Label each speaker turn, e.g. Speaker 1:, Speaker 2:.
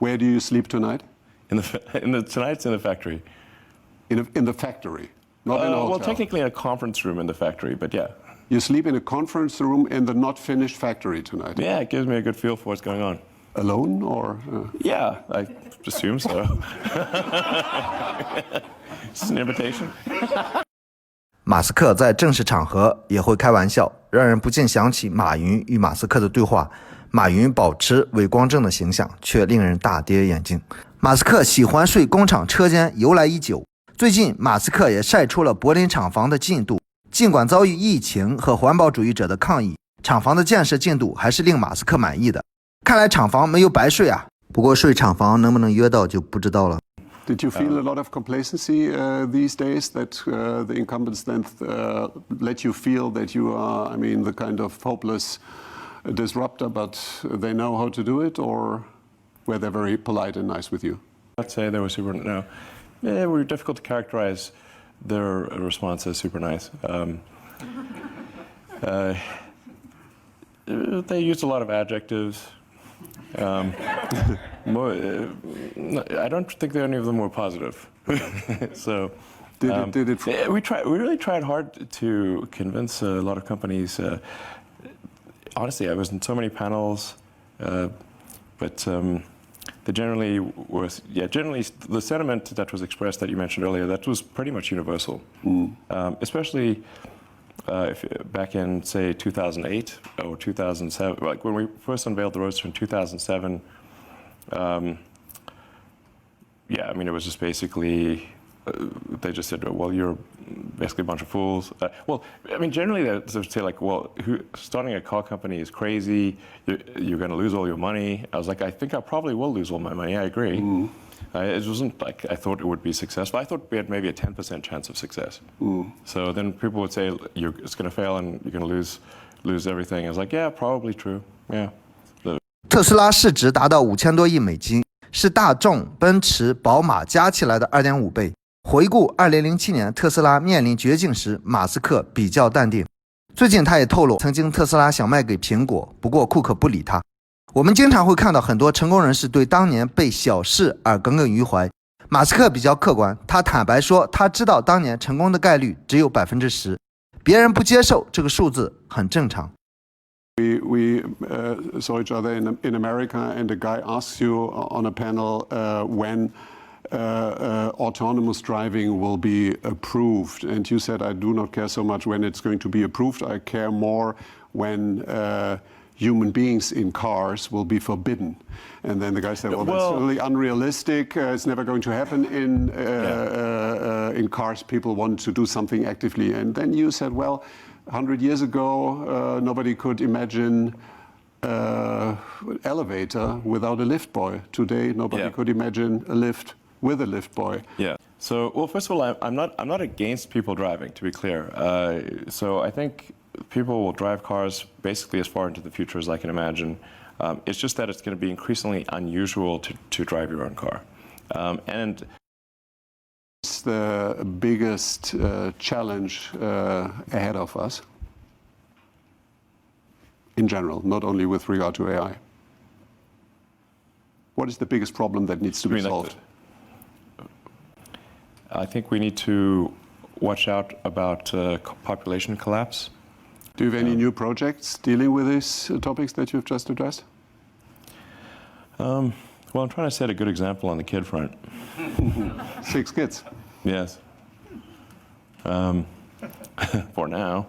Speaker 1: Where do you sleep tonight?
Speaker 2: Tonight's in the factory.
Speaker 1: In the factory, not in a hotel.
Speaker 2: Well, technically in a conference room in the factory, but yeah.
Speaker 1: You sleep in a conference room in the not finished factory tonight?
Speaker 2: Yeah, it gives me a good feel for what's going on.
Speaker 1: Alone or?
Speaker 2: Yeah, I assume so. It's an invitation.
Speaker 3: 马斯克在正式场合也会开玩笑，让人不禁想起马云与马斯克的对话。马云保持伪光正的形象，却令人大跌眼镜。马斯克喜欢睡工厂车间由来已久，最近马斯克也晒出了柏林厂房的进度。尽管遭遇疫情和环保主义者的抗议，厂房的建设进度还是令马斯克满意的。看来厂房没有白睡啊，不过睡厂房能不能约到就不知道了。
Speaker 1: Did you feel a lot of complacency these days that the incumbents then let you feel that you are, I mean, the kind of hopeless disruptor, but they know how to do it, or were they very polite and nice with you?
Speaker 2: I'd say they were super, no. Yeah, we were difficult to characterize their response as super nice. They used a lot of adjectives. More, I don't think any of them were positive. So
Speaker 1: did it
Speaker 2: we really tried hard to convince a lot of companies. Honestly, I was in so many panels, but they generally was generally the sentiment that was expressed that you mentioned earlier, that was pretty much universal. Especially back in, say, 2008 or 2007, like when we first unveiled the Roadster in 2007. Yeah, I mean, it was just basically, they just said, well, you're basically a bunch of fools. Well, I mean, generally they would say, like, well, starting a car company is crazy. You're going to lose all your money. I was like, I think I probably will lose all my money. I agree. It wasn't like I thought it would be successful. I thought we had maybe a 10% chance of success. So then people would say, it's going to fail and you're going to lose everything. I was like, yeah, probably true. Yeah.
Speaker 3: 特斯拉市值达到5000多亿美金，是大众、奔驰、宝马加起来的 2.5 倍。回顾2007年特斯拉面临绝境时，马斯克比较淡定。最近他也透露，曾经特斯拉想卖给苹果，不过库克不理他。我们经常会看到很多成功人士对当年被小事而耿耿于怀。马斯克比较客观，他坦白说，他知道当年成功的概率只有 10%， 别人不接受这个数字很正常。
Speaker 1: We saw each other in America, and a guy asks you on a panel when autonomous driving will be approved, and you said, I do not care so much when it's going to be approved. I care more when human beings in cars will be forbidden. And then the guy said, well, that's really unrealistic. It's never going to happen in cars. People want to do something actively. And then you said, well, 100 years ago, nobody could imagine elevator without a lift boy. Today, nobody could imagine a lift with a lift boy.
Speaker 2: Yeah. So, well, first of all, I'm not against people driving, to be clear. So I think people will drive cars basically as far into the future as I can imagine. It's just that it's going to be increasingly unusual to drive your own car. And
Speaker 1: it's the biggest challenge ahead of us in general, not only with regard to AI. What is the biggest problem that needs to be solved?
Speaker 2: I think we need to watch out about population collapse.
Speaker 1: Do you have any new projects dealing with these topics that you've just addressed?
Speaker 2: Well, I'm trying to set a good example on the kid front.
Speaker 1: 6 kids.
Speaker 2: Yes. For now.